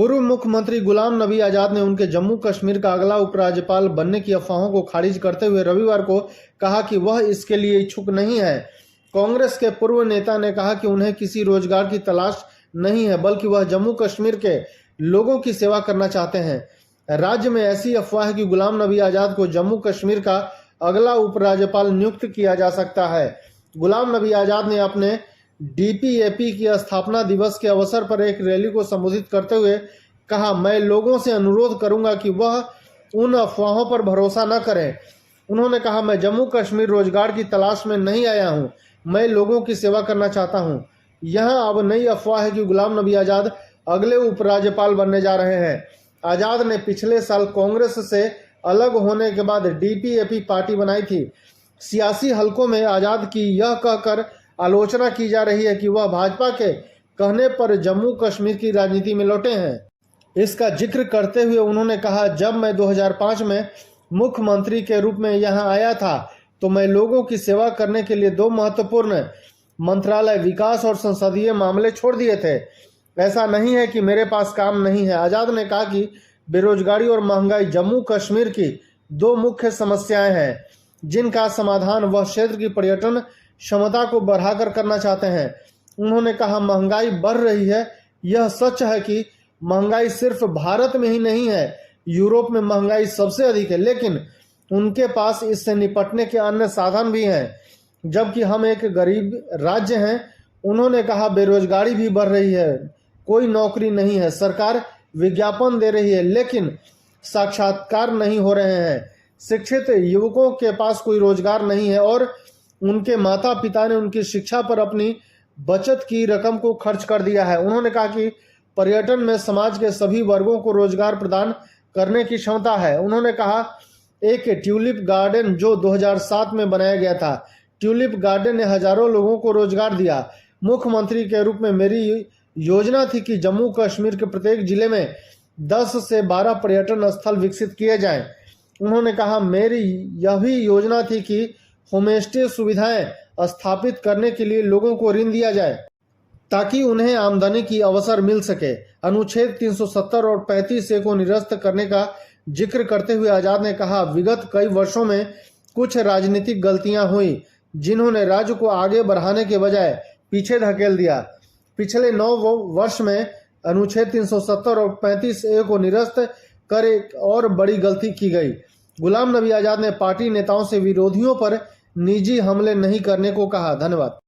पूर्व मुख्यमंत्री गुलाम नबी आजाद ने उनके जम्मू कश्मीर का अगला उपराज्यपाल बनने की अफवाहों को खारिज करते हुए रविवार को कहा कि वह इसके लिए इच्छुक नहीं है। कांग्रेस के पूर्व नेता ने कहा कि उन्हें किसी रोजगार की तलाश नहीं है, बल्कि वह जम्मू कश्मीर के लोगों की सेवा करना चाहते हैं। राज्य में ऐसी अफवाह है कि गुलाम नबी आजाद को जम्मू कश्मीर का अगला उपराज्यपाल नियुक्त किया जा सकता है। गुलाम नबी आजाद ने अपने डीपीएपी की स्थापना दिवस के अवसर पर एक रैली को संबोधित करते हुए कहा, मैं लोगों से अनुरोध करूंगा कि वह उन अफवाहों पर भरोसा न करें। उन्होंने कहा, मैं जम्मू कश्मीर रोजगार की तलाश में नहीं आया हूं, मैं लोगों की सेवा करना चाहता हूं। यहां अब नई अफवाह है कि गुलाम नबी आजाद अगले उपराज्यपाल बनने जा रहे हैं। आजाद ने पिछले साल कांग्रेस से अलग होने के बाद डीपीएपी पार्टी बनाई थी। सियासी हलकों में आजाद की यह कहकर आलोचना की जा रही है कि वह भाजपा के कहने पर जम्मू कश्मीर की राजनीति में लौटे हैं। इसका जिक्र करते हुए उन्होंने कहा, जब मैं 2005 में मुख्यमंत्री के रूप में यहां आया था तो मैं लोगों की सेवा करने के लिए दो महत्वपूर्ण मंत्रालय, विकास और संसदीय मामले छोड़ दिए थे। ऐसा नहीं है कि मेरे पास काम नहीं है। आजाद ने कहा कि बेरोजगारी और महंगाई जम्मू कश्मीर की दो मुख्य समस्याएं हैं, जिनका समाधान वह क्षेत्र की पर्यटन क्षमता को बढ़ाकर करना चाहते हैं। उन्होंने कहा, महंगाई बढ़ रही है। यह सच है कि महंगाई सिर्फ भारत में ही नहीं है, यूरोप में महंगाई सबसे अधिक है, लेकिन उनके पास इससे निपटने के अन्य साधन भी हैं, जबकि हम एक गरीब राज्य हैं। उन्होंने कहा, बेरोजगारी भी बढ़ रही है, कोई नौकरी नहीं है, सरकार विज्ञापन दे रही है लेकिन साक्षात्कार नहीं हो रहे हैं। शिक्षित युवकों के पास कोई रोजगार नहीं है और उनके माता पिता ने उनकी शिक्षा पर अपनी बचत की रकम को खर्च कर दिया है। उन्होंने कहा कि पर्यटन में समाज के सभी वर्गों को रोजगार प्रदान करने की क्षमता है। उन्होंने कहा, एक ट्यूलिप गार्डन जो 2007 में बनाया गया था, ट्यूलिप गार्डन ने हजारों लोगों को रोजगार दिया। मुख्यमंत्री के रूप में मेरी योजना थी कि जम्मू कश्मीर के प्रत्येक जिले में 10 से 12 पर्यटन स्थल विकसित किए जाएं। उन्होंने कहा, मेरी यह भी योजना थी कि होमस्टे सुविधाएं स्थापित करने के लिए लोगों को ऋण दिया जाए ताकि उन्हें आमदनी की अवसर मिल सके। अनुच्छेद 370 और 35A को निरस्त करने का जिक्र करते हुए आजाद ने कहा, विगत कई वर्षों में कुछ राजनीतिक गलतियां हुई जिन्होंने राज्य को आगे बढ़ाने के बजाय पीछे धकेल दिया। पिछले 9 वर्ष में अनुच्छेद 370 और 35A को निरस्त कर एक और बड़ी गलती की गई। गुलाम नबी आजाद ने पार्टी नेताओं से विरोधियों पर निजी हमले नहीं करने को कहा। धन्यवाद।